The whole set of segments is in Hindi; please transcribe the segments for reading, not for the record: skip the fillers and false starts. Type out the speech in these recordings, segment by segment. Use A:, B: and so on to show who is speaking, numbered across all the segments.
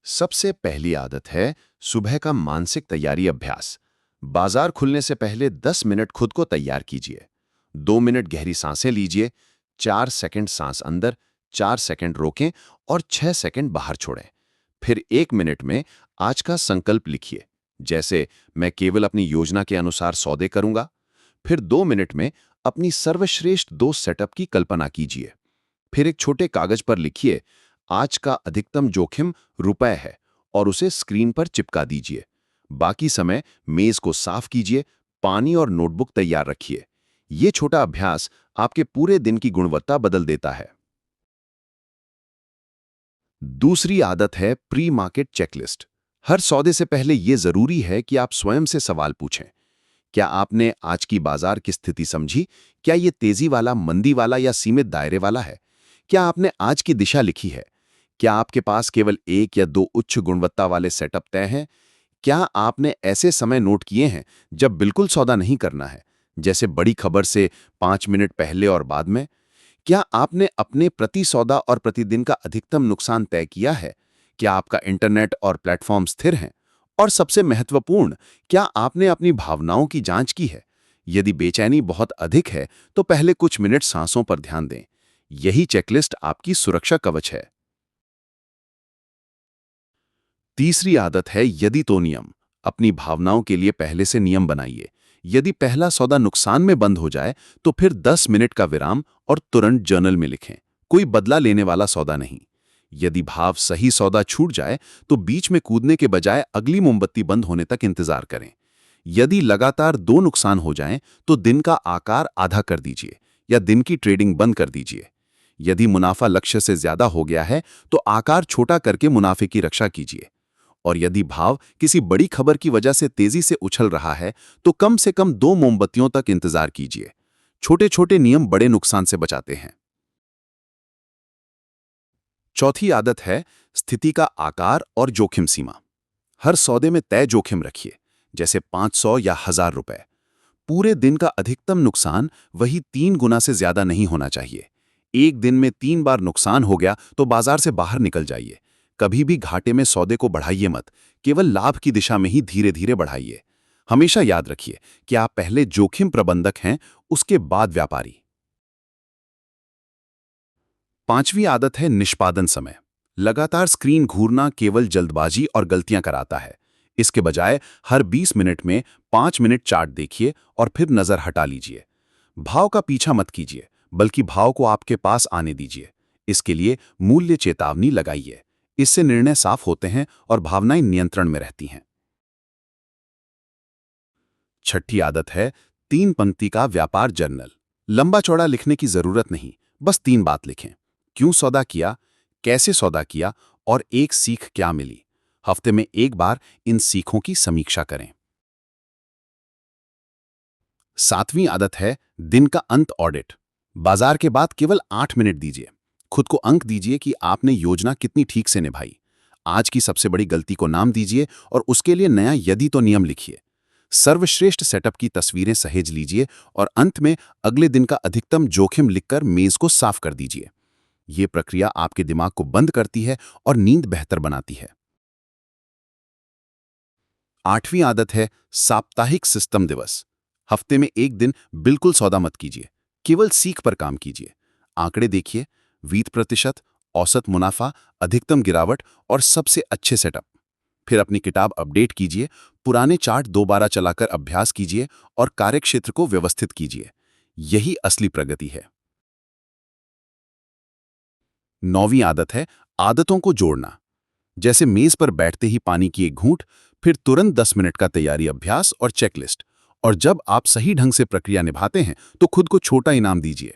A: सबसे पहली आदत है सुबह का मानसिक तैयारी अभ्यास। बाजार खुलने से पहले 10 मिनट खुद को तैयार कीजिए। 2 मिनट गहरी सांसें लीजिए। 4 सेकंड सांस अंदर, 4 सेकंड रोकें और 6 सेकंड बाहर छोड़ें। फिर 1 मिनट में आज का संकल्प लिखिए, जैसे मैं केवल अपनी योजना के अनुसार सौदे करूंगा। फिर 2 मिनट में अपनी सर्वश्रेष्ठ 2 सेटअप की कल्पना कीजिए। फिर एक छोटे कागज पर लिखिए, आज का अधिकतम जोखिम रुपए है, और उसे स्क्रीन पर चिपका दीजिए। बाकी समय मेज को साफ कीजिए, पानी और नोटबुक तैयार रखिए। ये छोटा अभ्यास आपके पूरे दिन की गुणवत्ता बदल देता है। दूसरी आदत है प्री मार्केट चेकलिस्ट। हर सौदे से पहले यह जरूरी है कि आप स्वयं से सवाल पूछें। क्या आपने आज की बाजार की स्थिति समझी? क्या ये तेजी वाला, मंदी वाला या सीमित दायरे वाला है? क्या आपने आज की दिशा लिखी है? क्या आपके पास केवल 1 या 2 उच्च गुणवत्ता वाले सेटअप तय हैं? क्या आपने ऐसे समय नोट किए हैं जब बिल्कुल सौदा नहीं करना है, जैसे बड़ी खबर से 5 मिनट पहले और बाद में? क्या आपने अपने प्रति सौदा और प्रतिदिन का अधिकतम नुकसान तय किया है? क्या आपका इंटरनेट और प्लेटफॉर्म स्थिर हैं? और सबसे महत्वपूर्ण, क्या आपने अपनी भावनाओं की जांच की है? यदि बेचैनी बहुत अधिक है, तो पहले कुछ मिनट सांसों पर ध्यान दें। यही चेकलिस्ट आपकी सुरक्षा कवच है। तीसरी आदत है यदि तो नियम। अपनी भावनाओं के लिए पहले से नियम बनाइए। यदि पहला सौदा नुकसान में बंद हो जाए, तो फिर 10 मिनट का विराम और तुरंत जर्नल में लिखें। कोई बदला लेने वाला सौदा नहीं। यदि भाव सही सौदा छूट जाए, तो बीच में कूदने के बजाय अगली मोमबत्ती बंद होने तक इंतजार करें। यदि लगातार 2 नुकसान हो जाएं, तो दिन का आकार आधा कर दीजिए या दिन की ट्रेडिंग बंद कर दीजिए। यदि मुनाफा लक्ष्य से ज्यादा हो गया है, तो आकार छोटा करके मुनाफे की रक्षा कीजिए। और यदि भाव किसी बड़ी खबर की वजह से तेजी से उछल रहा है, तो कम से कम 2 मोमबत्तियों तक इंतजार कीजिए। छोटे छोटे नियम बड़े नुकसान से बचाते हैं। चौथी आदत है स्थिति का आकार और जोखिम सीमा। हर सौदे में तय जोखिम रखिए, जैसे 500 या 1000 रुपए। पूरे दिन का अधिकतम नुकसान वही 3 गुना से ज्यादा नहीं होना चाहिए। एक दिन में 3 बार नुकसान हो गया तो बाजार से बाहर निकल जाइए। कभी भी घाटे में सौदे को बढ़ाइए मत, केवल लाभ की दिशा में ही धीरे धीरे बढ़ाइए। हमेशा याद रखिए कि आप पहले जोखिम प्रबंधक हैं, उसके बाद व्यापारी। पांचवी आदत है निष्पादन समय। लगातार स्क्रीन घूरना केवल जल्दबाजी और गलतियां कराता है। इसके बजाय हर 20 मिनट में 5 मिनट चार्ट देखिए और फिर नजर हटा लीजिए। भाव का पीछा मत कीजिए, बल्कि भाव को आपके पास आने दीजिए। इसके लिए मूल्य चेतावनी लगाइए। इससे निर्णय साफ होते हैं और भावनाएं नियंत्रण में रहती हैं। छठी आदत है 3 पंक्ति का व्यापार जर्नल। लंबा चौड़ा लिखने की जरूरत नहीं, बस 3 बात लिखें। क्यों सौदा किया, कैसे सौदा किया और एक सीख क्या मिली। हफ्ते में एक बार इन सीखों की समीक्षा करें। सातवीं आदत है दिन का अंत ऑडिट। बाजार के बाद केवल 8 मिनट दीजिए। खुद को अंक दीजिए कि आपने योजना कितनी ठीक से निभाई। आज की सबसे बड़ी गलती को नाम दीजिए और उसके लिए नया यदि तो नियम लिखिए। सर्वश्रेष्ठ सेटअप की तस्वीरें सहेज लीजिए और अंत में अगले दिन का अधिकतम जोखिम लिखकर मेज को साफ कर दीजिए। ये प्रक्रिया आपके दिमाग को बंद करती है और नींद बेहतर बनाती है। आठवीं आदत है साप्ताहिक सिस्टम दिवस। हफ्ते में एक दिन बिल्कुल सौदा मत कीजिए, केवल सीख पर काम कीजिए। आंकड़े देखिए, 20%, औसत मुनाफा, अधिकतम गिरावट और सबसे अच्छे सेटअप। फिर अपनी किताब अपडेट कीजिए, पुराने चार्ट दोबारा चलाकर अभ्यास कीजिए और कार्यक्षेत्र को व्यवस्थित कीजिए। यही असली प्रगति है। नौवीं आदत है आदतों को जोड़ना। जैसे मेज पर बैठते ही पानी की एक घूंट, फिर तुरंत 10 मिनट का तैयारी अभ्यास और चेकलिस्ट। और जब आप सही ढंग से प्रक्रिया निभाते हैं, तो खुद को छोटा इनाम दीजिए।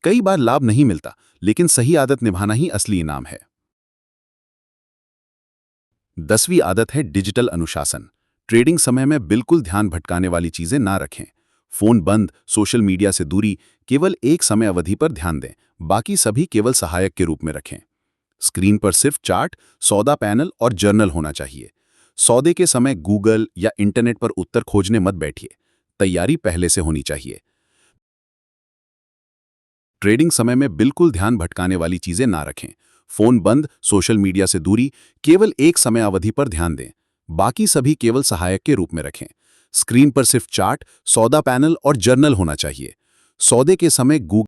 A: कई बार लाभ नहीं मिलता, लेकिन सही आदत निभाना ही असली इनाम है। 10वीं आदत है डिजिटल अनुशासन। ट्रेडिंग समय में बिल्कुल ध्यान भटकाने वाली चीजें ना रखें। फोन बंद, सोशल मीडिया से दूरी, केवल एक समय अवधि पर ध्यान दें। बाकी सभी केवल सहायक के रूप में रखें। स्क्रीन पर सिर्फ चार्ट, सौदा पैनल और जर्नल होना चाहिए। सौदे के समय गूगल या इंटरनेट पर उत्तर खोजने मत बैठिए। तैयारी पहले से होनी चाहिए। ट्रेडिंग समय में बिल्कुल ध्यान भटकाने वाली चीजें ना रखें। फोन बंद, सोशल मीडिया से दूरी, केवल एक समय अवधि पर ध्यान दें। बाकी सभी केवल सहायक के रूप में रखें। स्क्रीन पर सिर्फ चार्ट, सौदा पैनल और जर्नल होना चाहिए। सौदे के समय गूगल